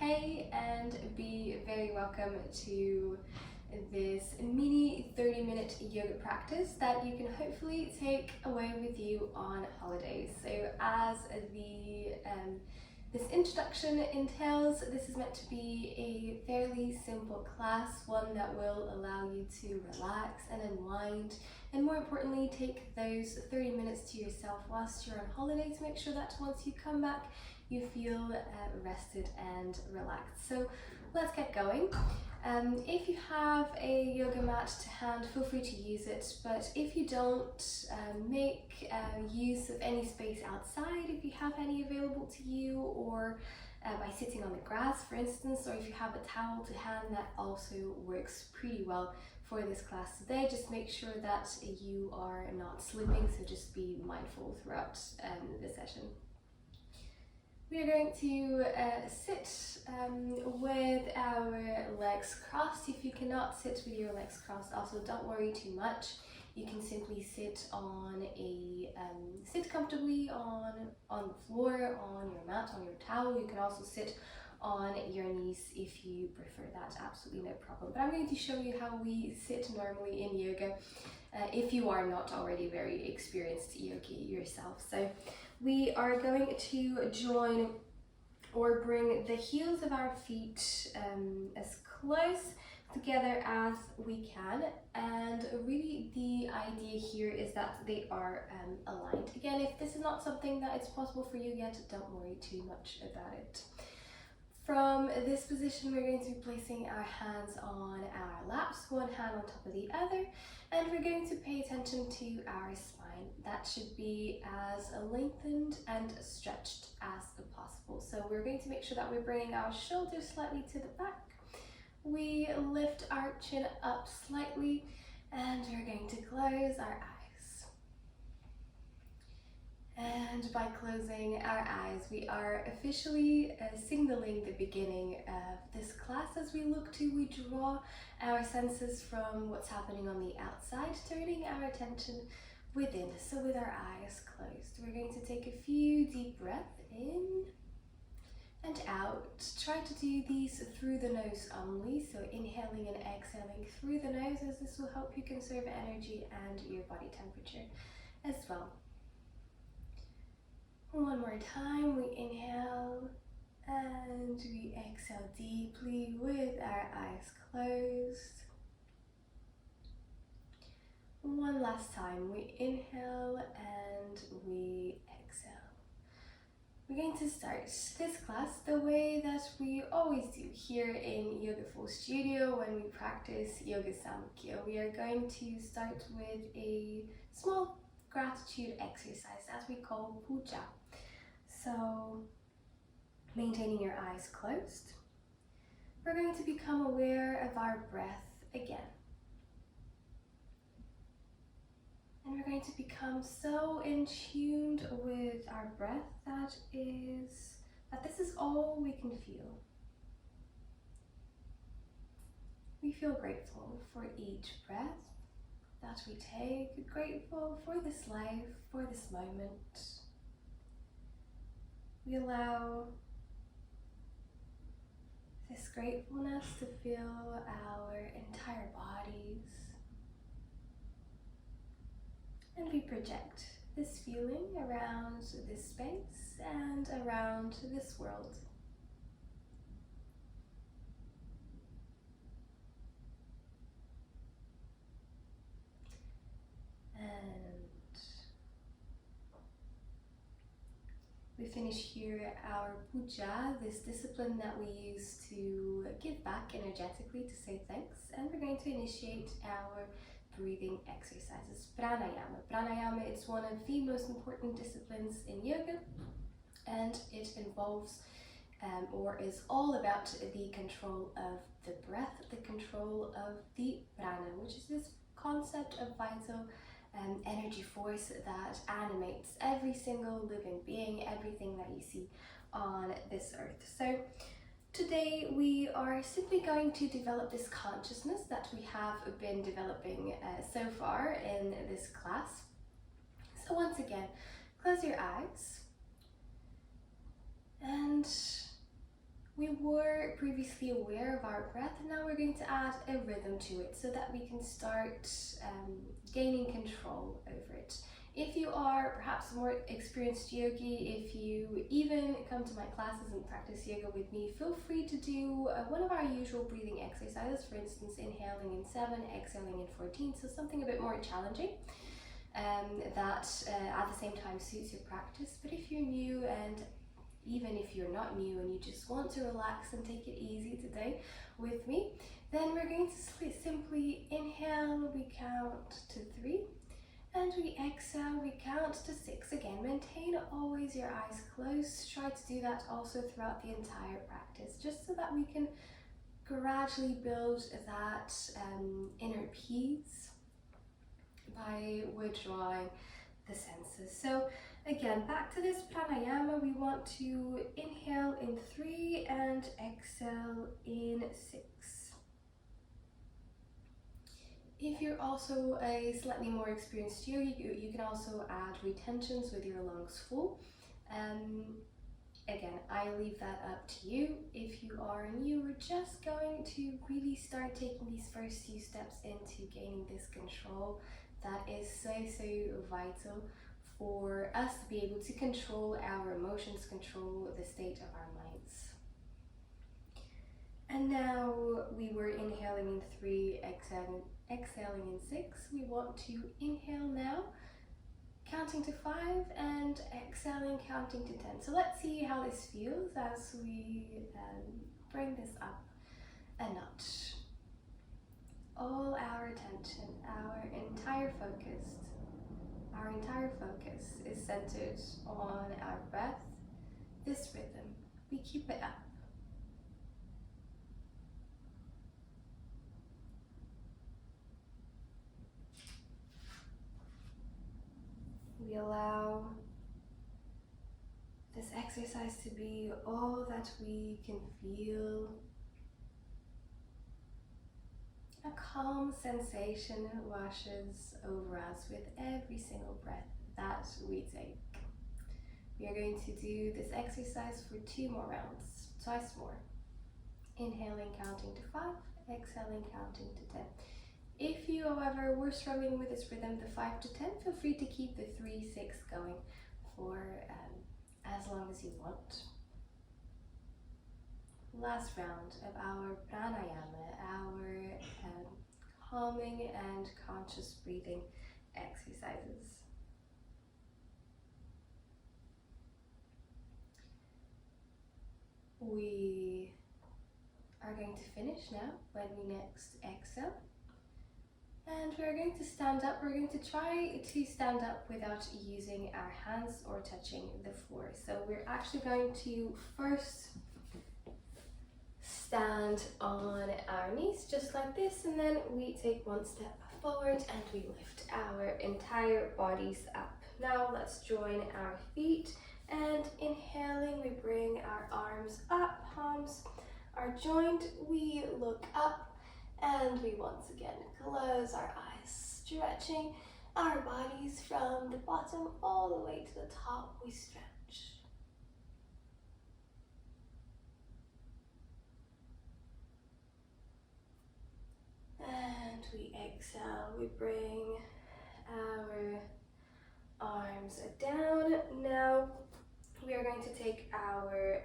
Hey, and be very welcome to this mini 30-minute yoga practice that you can hopefully take away with you on holidays. So as this introduction entails, this is meant to be a fairly simple class, one that will allow you to relax and unwind, and more importantly, take those 30 minutes to yourself whilst you're on holiday to make sure that once you come back, you feel rested and relaxed. So let's get going. If you have a yoga mat to hand, feel free to use it, but if you don't, make use of any space outside if you have any available to you, or by sitting on the grass, for instance, or if you have a towel to hand, that also works pretty well for this class today. Just make sure that you are not slipping, so just be mindful throughout the session. We are going to sit with our legs crossed. If you cannot sit with your legs crossed, also don't worry too much. You can simply sit on sit comfortably on the floor, on your mat, on your towel. You can also sit on your knees if you prefer that, absolutely no problem. But I'm going to show you how we sit normally in yoga if you are not already very experienced yogi yourself. So we are going to join or bring the heels of our feet as close together as we can, and really the idea here is that they are aligned. Again, if this is not something that is possible for you yet, don't worry too much about it. From this position, we're going to be placing our hands on our laps, one hand on top of the other, and we're going to pay attention to our spine. That should be as lengthened and stretched as possible. So we're going to make sure that we're bringing our shoulders slightly to the back. We lift our chin up slightly, and we're going to close our eyes. And by closing our eyes, we are officially signaling the beginning of this class. As we look to, we draw our senses from what's happening on the outside, turning our attention within. So with our eyes closed, we're going to take a few deep breaths in and out. Try to do these through the nose only, so inhaling and exhaling through the nose, as this will help you conserve energy and your body temperature as well. One more time, we inhale and we exhale deeply with our eyes closed. One last time, we inhale and we exhale. We're going to start this class the way that we always do here in Yogaful Studio when we practice Yoga Samkhya. We are going to start with a small gratitude exercise that we call puja. So, maintaining your eyes closed, we're going to become aware of our breath again. And we're going to become so in tune with our breath that this is all we can feel. We feel grateful for each breath that we take, grateful for this life, for this moment. We allow this gratefulness to fill our entire bodies. And we project this feeling around this space and around this world. We finish here our puja, this discipline that we use to give back energetically, to say thanks, and we're going to initiate our breathing exercises. Pranayama. Pranayama is one of the most important disciplines in yoga, and it involves or is all about the control of the breath, the control of the prana, which is this concept of vital energy force that animates every single living being, everything that you see on this earth. So today we are simply going to develop this consciousness that we have been developing so far in this class. So once again, close your eyes and We were previously aware of our breath, and now we're going to add a rhythm to it so that we can start gaining control over it. If you are perhaps a more experienced yogi, if you even come to my classes and practice yoga with me, feel free to do one of our usual breathing exercises, for instance, inhaling in 7, exhaling in 14, so something a bit more challenging. That at the same time suits your practice. But if you're new, and even if you're not new and you just want to relax and take it easy today with me, then we're going to simply inhale, we count to 3, and we exhale, we count to 6. Again, maintain always your eyes closed. Try to do that also throughout the entire practice, just so that we can gradually build that inner peace by withdrawing the senses. So again, back to this pranayama, we want to inhale in 3 and exhale in 6. If you're also a slightly more experienced yogi, you can also add retentions with your lungs full. Again, I leave that up to you. If you are new, we're just going to really start taking these first few steps into gaining this control that is so vital for us to be able to control our emotions, control the state of our minds. And now we were inhaling in 3, exhaling in 6. We want to inhale now, counting to 5, and exhaling, counting to 10. So let's see how this feels as we bring this up a notch. All our attention, our entire focus is centered on our breath, this rhythm. We keep it up. We allow this exercise to be all that we can feel. A calm sensation washes over us with every single breath that we take. We are going to do this exercise for 2 more rounds, twice more. Inhaling, counting to 5, exhaling, counting to 10. If you, however, were struggling with this rhythm, the 5 to 10, feel free to keep the 3, 6 going for as long as you want. Last round of our pranayama, our calming and conscious breathing exercises. We are going to finish now when we next exhale. And we're going to stand up. We're going to try to stand up without using our hands or touching the floor. So we're actually going to first stand on our knees just like this, and then we take 1 step forward and we lift our entire bodies up. Now let's join our feet, and inhaling, we bring our arms up, palms are joined, we look up, and we once again close our eyes, stretching our bodies from the bottom all the way to the top. We stretch. And we exhale, we bring our arms down. Now we are going to take our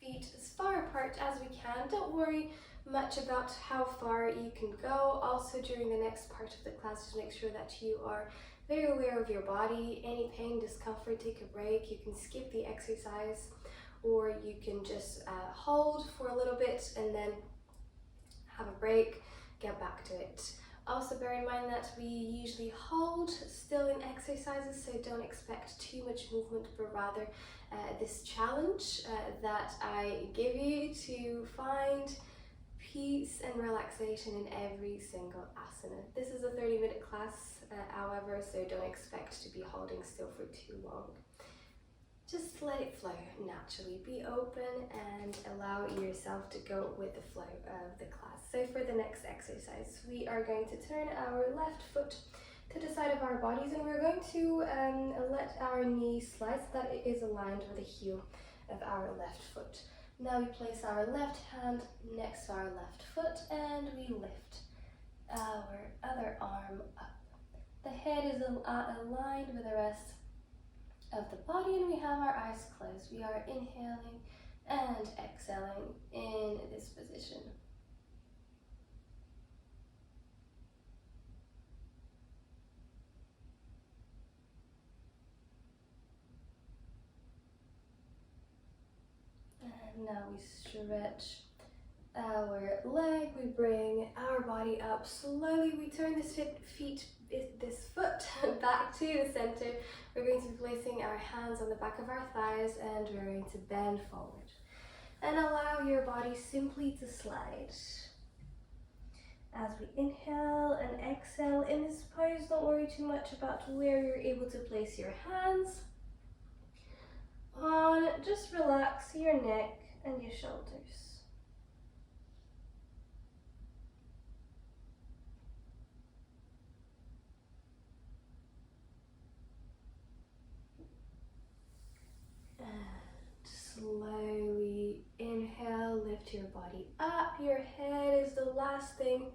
feet as far apart as we can. Don't worry much about how far you can go. Also, during the next part of the class, just make sure that you are very aware of your body. Any pain, discomfort, take a break. You can skip the exercise, or you can just hold for a little bit and then have a break, get back to it. Also bear in mind that we usually hold still in exercises, so don't expect too much movement, but rather this challenge that I give you to find peace and relaxation in every single asana. This is a 30-minute class, however, so don't expect to be holding still for too long. Just let it flow naturally. Be open and allow yourself to go with the flow of the class. So for the next exercise, we are going to turn our left foot to the side of our bodies, and we're going to let our knee slide so that it is aligned with the heel of our left foot. Now we place our left hand next to our left foot and we lift our other arm up. The head is aligned with the rest of the body and we have our eyes closed. We are inhaling and exhaling in this position. And now we stretch our leg, we bring our body up slowly, we turn this foot back to the center. We're going to be placing our hands on the back of our thighs and we're going to bend forward. And allow your body simply to slide. As we inhale and exhale in this pose, don't worry too much about where you're able to place your hands on. Just relax your neck and your shoulders. Slowly inhale, lift your body up. Your head is the last thing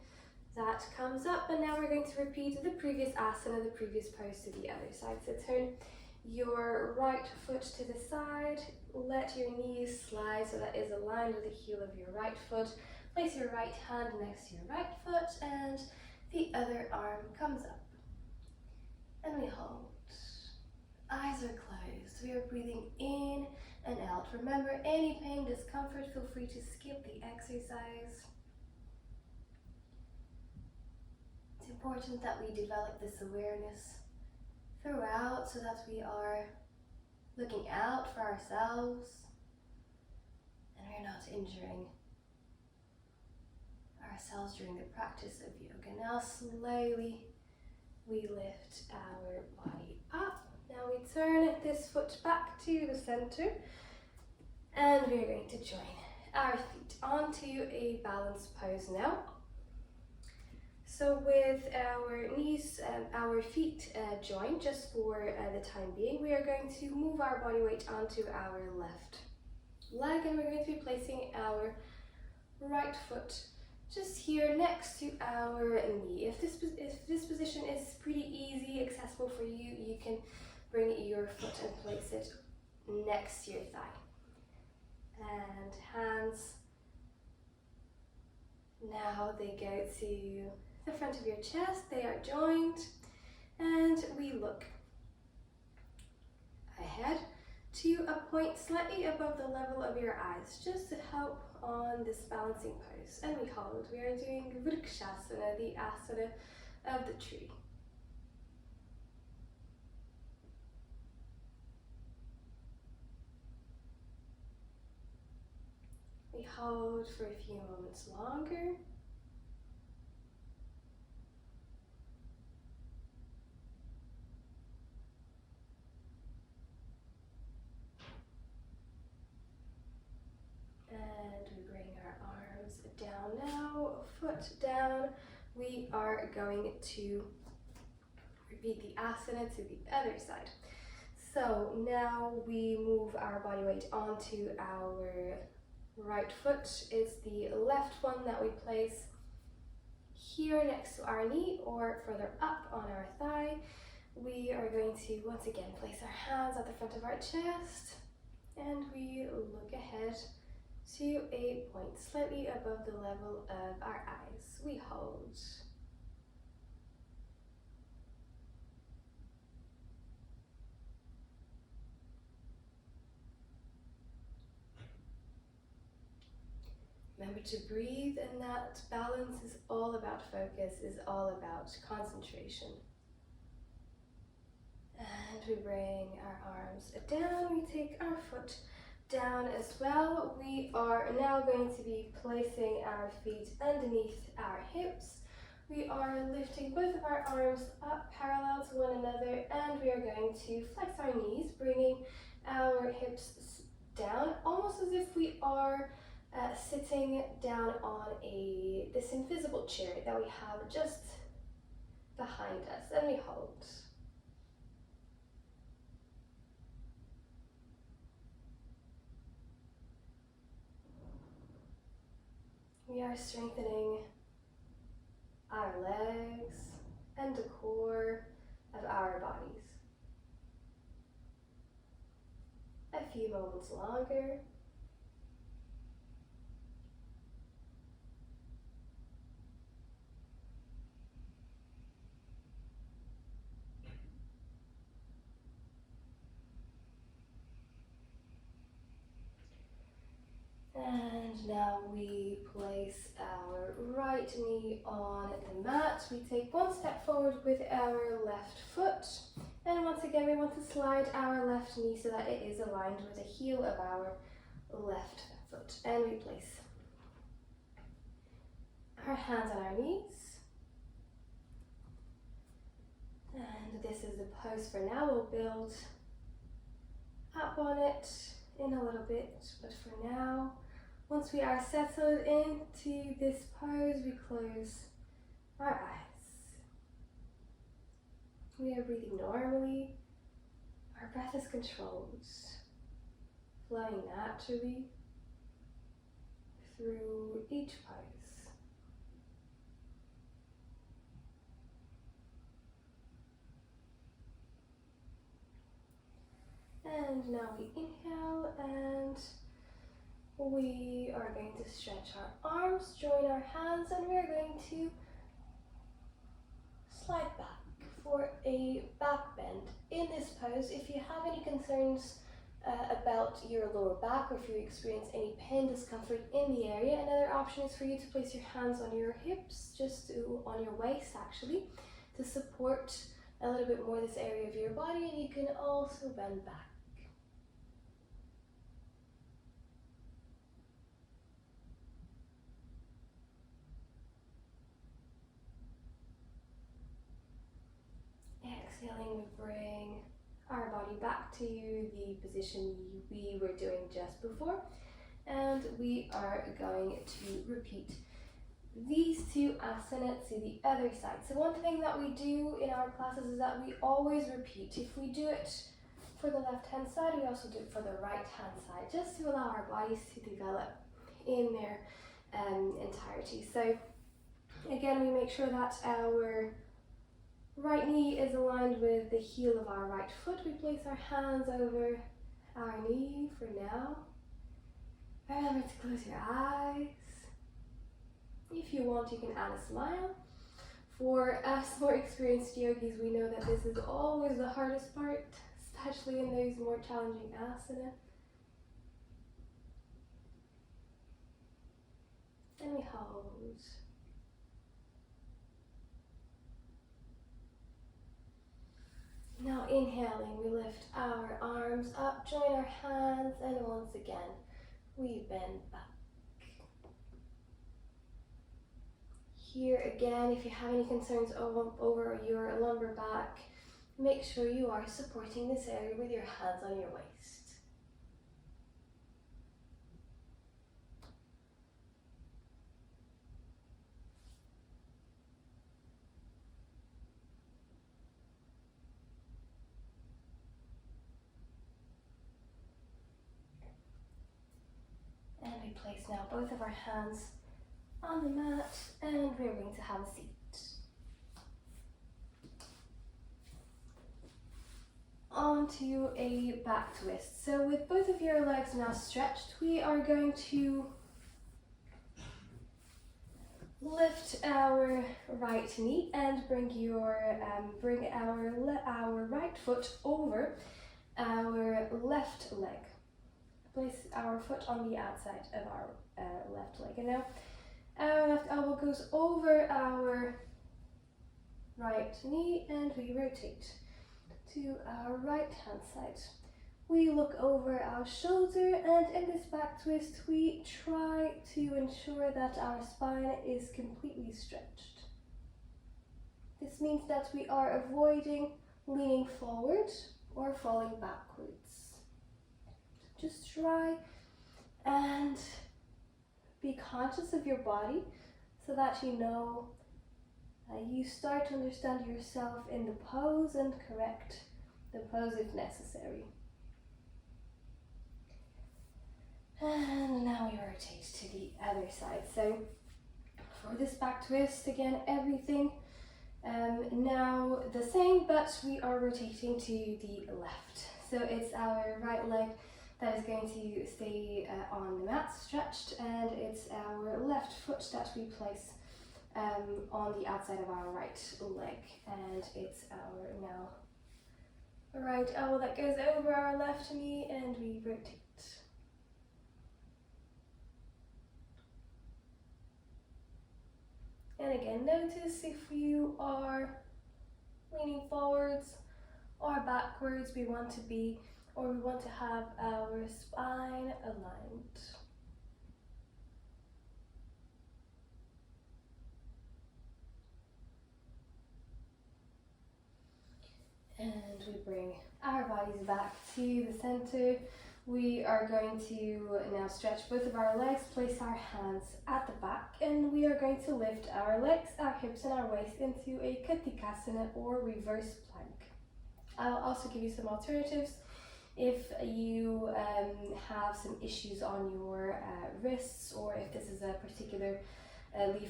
that comes up. And now we're going to repeat the previous asana, the previous pose to the other side. So turn your right foot to the side. Let your knees slide so that is aligned with the heel of your right foot. Place your right hand next to your right foot and the other arm comes up. And we hold. Eyes are closed. We are breathing in and out. Remember, any pain, discomfort, feel free to skip the exercise. It's important that we develop this awareness throughout so that we are looking out for ourselves and we're not injuring ourselves during the practice of yoga. Now slowly we lift our body up. Now we turn this foot back to the center and we're going to join our feet onto a balanced pose now. So with our knees, our feet joined just for the time being, we are going to move our body weight onto our left leg and we're going to be placing our right foot just here next to our knee. If this position is pretty easy, accessible for you, you can bring your foot and place it next to your thigh. And hands, now they go to the front of your chest, they are joined, and we look ahead to a point slightly above the level of your eyes, just to help on this balancing pose. And we hold. We are doing Vrikshasana, the asana of the tree. We hold for a few moments longer. And we bring our arms down now, foot down. We are going to repeat the asana to the other side. So now we move our body weight onto our right foot. It's the left one that we place here next to our knee or further up on our thigh. We are going to once again place our hands at the front of our chest and we look ahead to a point slightly above the level of our eyes. We hold. Remember to breathe, and that balance is all about focus, is all about concentration. And we bring our arms down, we take our foot down as well. We are now going to be placing our feet underneath our hips. We are lifting both of our arms up parallel to one another, and we are going to flex our knees, bringing our hips down, almost as if we are sitting down on this invisible chair that we have just behind us, and we hold. We are strengthening our legs and the core of our bodies. A few moments longer. And now we place our right knee on the mat. We take one step forward with our left foot. And once again, we want to slide our left knee so that it is aligned with the heel of our left foot. And we place our hands on our knees. And this is the pose for now. We'll build up on it in a little bit, but for now, once we are settled into this pose, we close our eyes. We are breathing normally. Our breath is controlled, flowing naturally through each pose. And now we inhale and we are going to stretch our arms, join our hands, and we're going to slide back for a back bend. In this pose, if you have any concerns about your lower back, or if you experience any pain, discomfort in the area, another option is for you to place your hands on your hips, on your waist actually, to support a little bit more this area of your body, and you can also bend back. Exhaling, we bring our body back to the position we were doing just before, and we are going to repeat these two asanas to the other side. So one thing that we do in our classes is that we always repeat. If we do it for the left hand side, we also do it for the right hand side, just to allow our bodies to develop in their entirety. So again, we make sure that our right knee is aligned with the heel of our right foot. We place our hands over our knee for now. Remember to close your eyes. If you want, you can add a smile. For us more experienced yogis, we know that this is always the hardest part, especially in those more challenging asanas. And we hold. Now inhaling, we lift our arms up, join our hands, and once again, we bend back. Here again, if you have any concerns over your lumbar back, make sure you are supporting this area with your hands on your waist. And we place now both of our hands on the mat, and we're going to have a seat. Onto a back twist. So with both of your legs now stretched, we are going to lift our right knee and bring our right foot over our left leg. Place our foot on the outside of our left leg, and now our left elbow goes over our right knee, and we rotate to our right hand side. We look over our shoulder, and in this back twist we try to ensure that our spine is completely stretched. This means that we are avoiding leaning forward or falling backwards. Just try and be conscious of your body so that you know you start to understand yourself in the pose and correct the pose if necessary. And now we rotate. rotate to the other side. So for this back twist, again, everything now the same, but we are rotating to the left. So it's our right leg that is going to stay on the mat stretched, and it's our left foot that we place on the outside of our right leg, and it's our now right elbow that goes over our left knee, and we rotate. And again, notice if you are leaning forwards or backwards, we want to be, or we want to have our spine aligned. And we bring our bodies back to the center. We are going to now stretch both of our legs, place our hands at the back, and we are going to lift our legs, our hips and our waist into a Katikasana or reverse plank. I'll also give you some alternatives. If you have some issues on your wrists, or if this is a particularly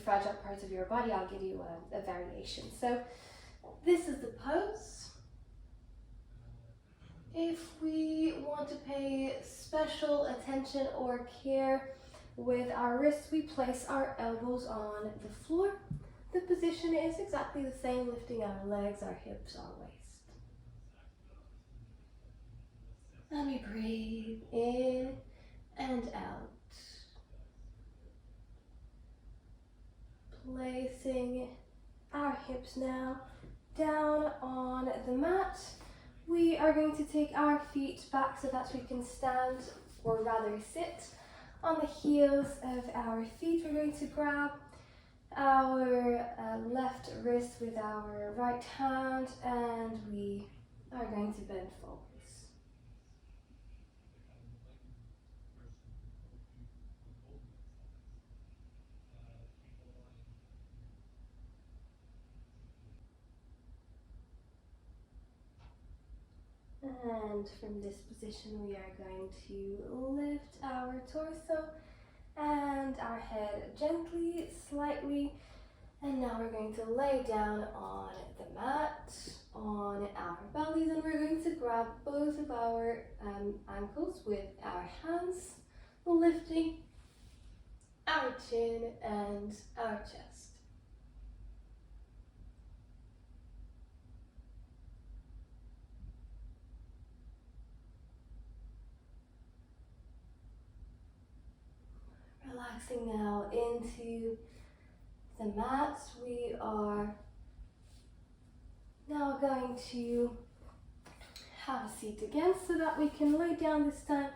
fragile part of your body, I'll give you a variation. So this is the pose. If we want to pay special attention or care with our wrists, we place our elbows on the floor. The position is exactly the same, lifting our legs, our hips, our waist. And we breathe in and out. Placing our hips now down on the mat. We are going to take our feet back so that we can stand, or rather sit, on the heels of our feet. We're going to grab our left wrist with our right hand, and we are going to bend forwards. And from this position, we are going to lift our torso and our head gently, slightly, and now we're going to lay down on the mat, on our bellies, and we're going to grab both of our ankles with our hands, lifting our chin and our chest. Relaxing now into the mat. We are now going to have a seat again so that we can lay down this time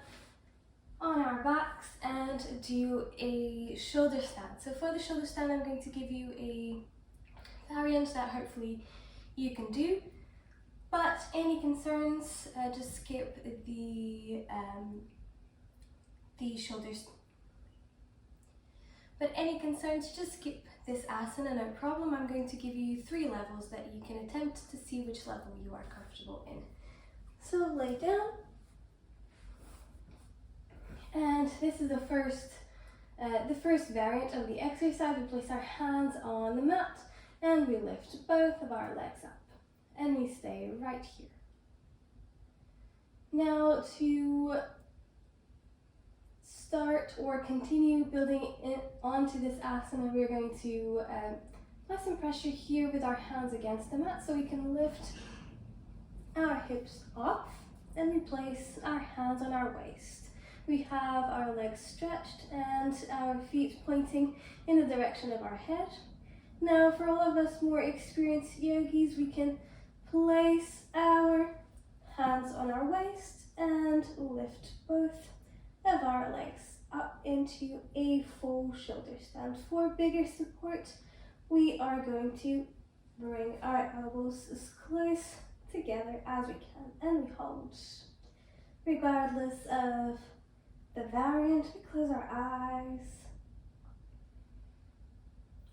on our backs and do a shoulder stand. So for the shoulder stand, I'm going to give you a variant that hopefully you can do. But any concerns, just skip the shoulders. But any concerns, just skip this asana, no problem. I'm going to give you 3 levels that you can attempt to see which level you are comfortable in. So lay down. And this is the first variant of the exercise. We place our hands on the mat and we lift both of our legs up. And we stay right here. Now to start or continue building onto this asana, we're going to apply some pressure here with our hands against the mat so we can lift our hips up, and we place our hands on our waist. We have our legs stretched and our feet pointing in the direction of our head. Now for all of us more experienced yogis, we can place our hands on our waist and lift both of our legs up into a full shoulder stand. For bigger support, we are going to bring our elbows as close together as we can, and we hold. Regardless of the variant, we close our eyes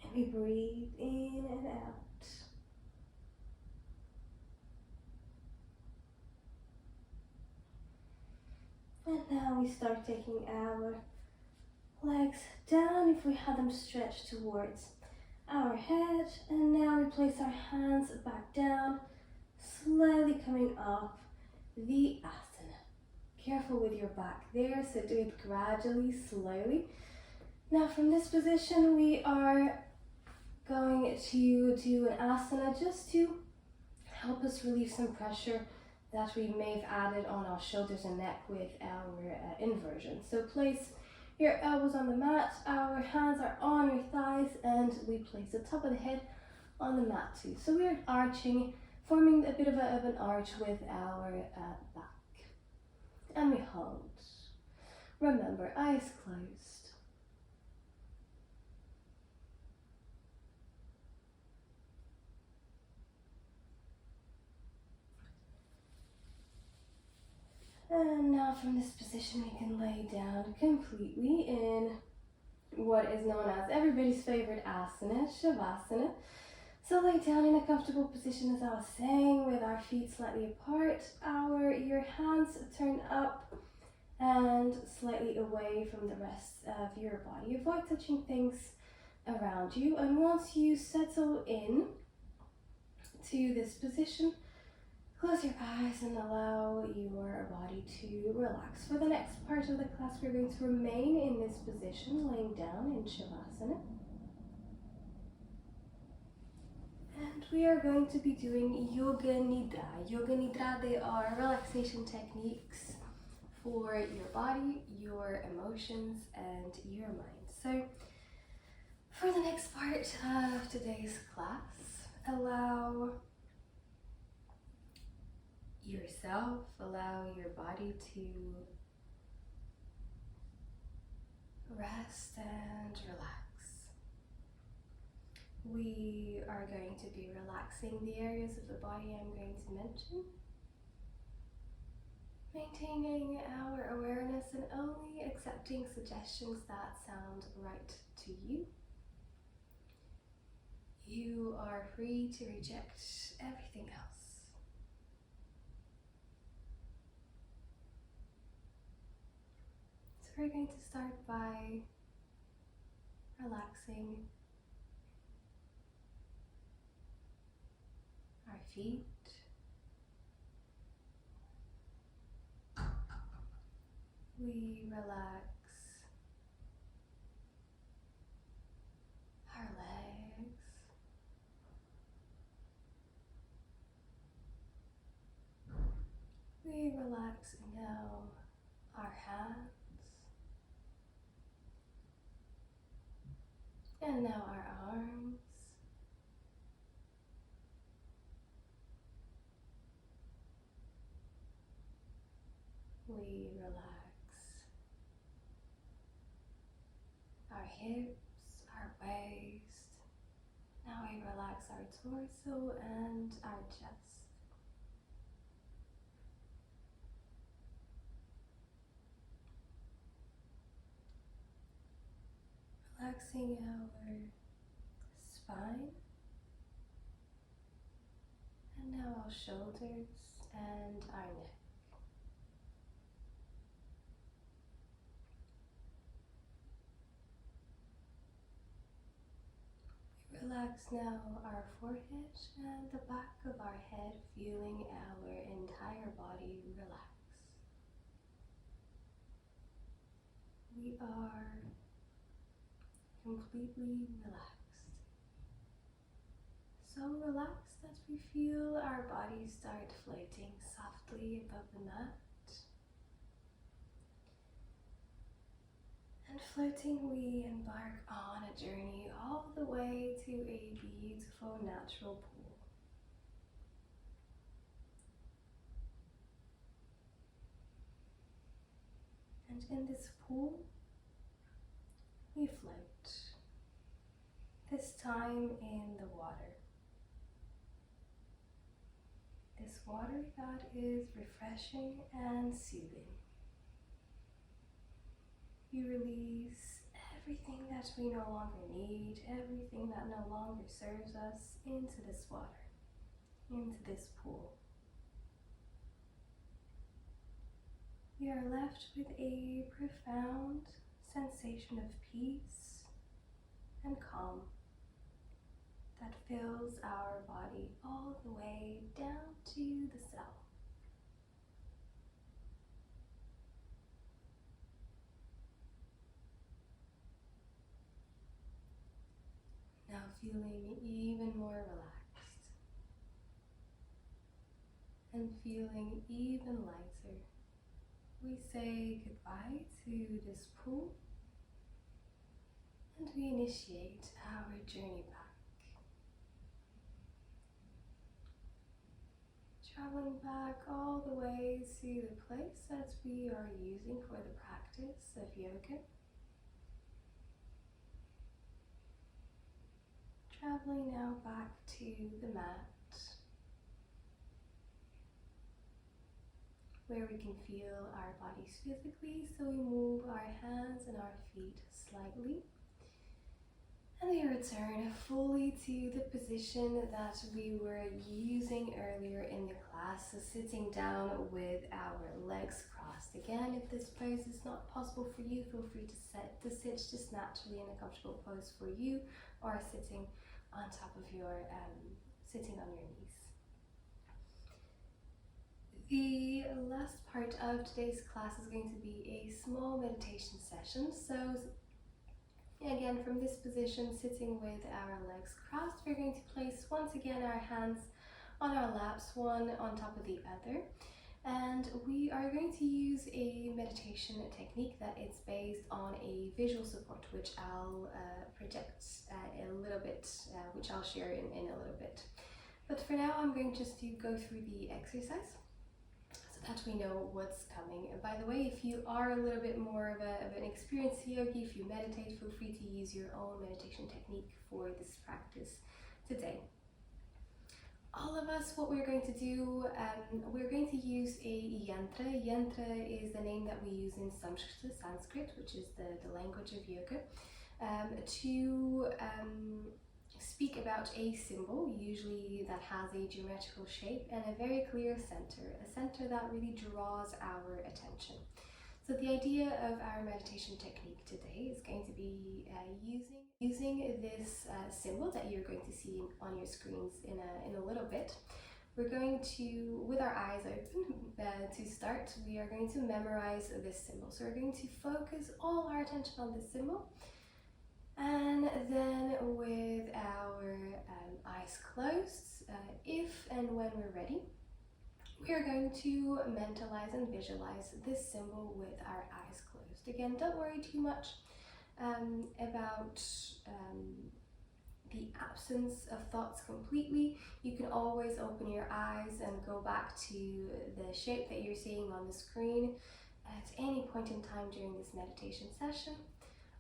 and we breathe in and out. And now we start taking our Legs down if we have them stretched towards our head. And now we place our hands back down, slowly coming up the asana. Careful with your back there, so do it gradually, slowly. Now from this position, we are going to do an asana just to help us relieve some pressure that we may have added on our shoulders and neck with our inversion. So place your elbows on the mat, our hands are on your thighs, and we place the top of the head on the mat too. So we are arching, forming a bit of an arch with our back. And we hold. Remember, eyes closed. And now from this position we can lay down completely in what is known as everybody's favorite asana, Shavasana. So lay down in a comfortable position, as I was saying, with our feet slightly apart, your hands turn up and slightly away from the rest of your body. Avoid touching things around you, and once you settle in to this position, close your eyes and allow your body to relax. For the next part of the class, we're going to remain in this position, laying down in Shavasana. And we are going to be doing Yoga Nidra. Yoga Nidra, they are relaxation techniques for your body, your emotions, and your mind. So for the next part of today's class, allow yourself, allow your body to rest and relax. We are going to be relaxing the areas of the body I'm going to mention, maintaining our awareness and only accepting suggestions that sound right to you. You are free to reject everything else. So we're going to start by relaxing our feet, we relax our legs, we relax now our hands, and now our arms. We relax our hips, our waist. Now we relax our torso and our chest. Relaxing our spine. And now our shoulders and our neck. Relax now our forehead and the back of our head, feeling our entire body relax. We are completely relaxed. So relaxed that we feel our bodies start floating softly above the mat. And floating, we embark on a journey all the way to a beautiful natural pool. And in this pool, we float, this time in the water. This water that is refreshing and soothing. We release everything that we no longer need, everything that no longer serves us into this water, into this pool. We are left with a profound sensation of peace and calm that fills our body all the way down to the cell. Now feeling even more relaxed and feeling even lighter, we say goodbye to this pool and we initiate our journey back. Traveling back all the way to the place that we are using for the practice of yoga. Traveling now back to the mat, where we can feel our bodies physically, so we move our hands and our feet slightly. And we return fully to the position that we were using earlier in the class, so sitting down with our legs crossed. Again, if this pose is not possible for you, feel free to sit just naturally in a comfortable pose for you, or sitting on top of your, sitting on your knees. The last part of today's class is going to be a small meditation session. So again, from this position, sitting with our legs crossed, we're going to place once again our hands on our laps, one on top of the other. And we are going to use a meditation technique that is based on a visual support, which I'll project a little bit, which I'll share in a little bit. But for now, I'm going just to go through the exercise so that we know what's coming. And by the way, if you are a little bit more of an experienced yogi, if you meditate, feel free to use your own meditation technique for this practice today. All of us, what we're going to do, we're going to use a yantra. Yantra is the name that we use in Sanskrit, which is the language of yoga, to speak about a symbol, usually that has a geometrical shape and a very clear center, a center that really draws our attention. So the idea of our meditation technique today is going to be using this symbol that you're going to see on your screens in a little bit. We're going to, with our eyes open, to start, we are going to memorize this symbol. So we're going to focus all our attention on this symbol. And then with our eyes closed, if and when we're ready, we are going to mentalize and visualize this symbol with our eyes closed. Again, don't worry too much about the absence of thoughts completely. You can always open your eyes and go back to the shape that you're seeing on the screen at any point in time during this meditation session.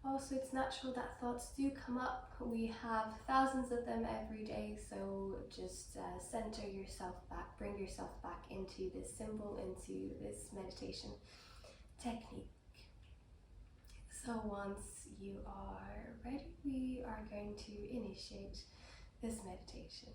Also, it's natural that thoughts do come up. We have thousands of them every day, so just center yourself back, bring yourself back into this symbol, into this meditation technique. So once you are ready, we are going to initiate this meditation.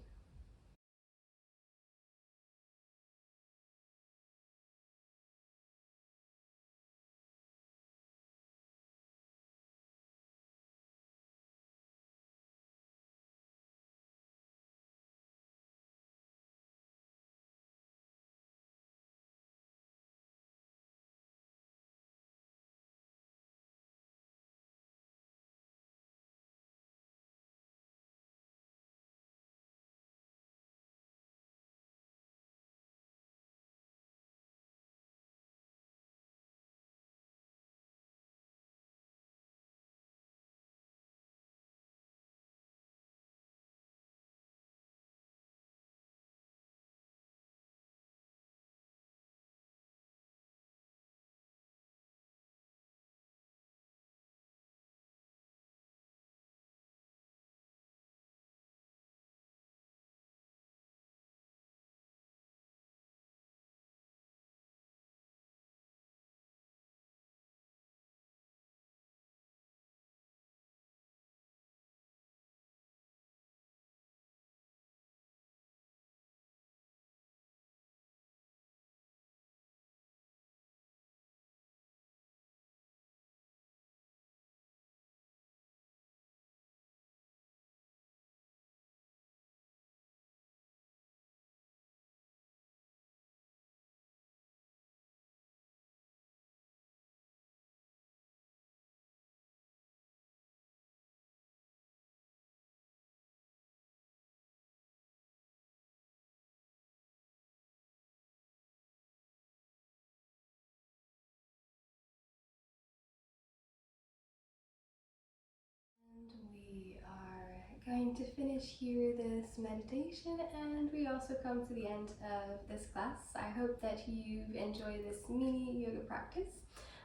going to finish here this meditation, and we also come to the end of this class. I hope that you've enjoyed this mini yoga practice.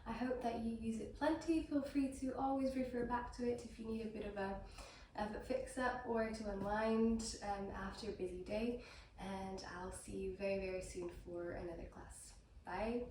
I hope that you use it plenty. Feel free to always refer back to it if you need a bit of a fix up or to unwind after a busy day. And I'll see you very, very soon for another class. Bye.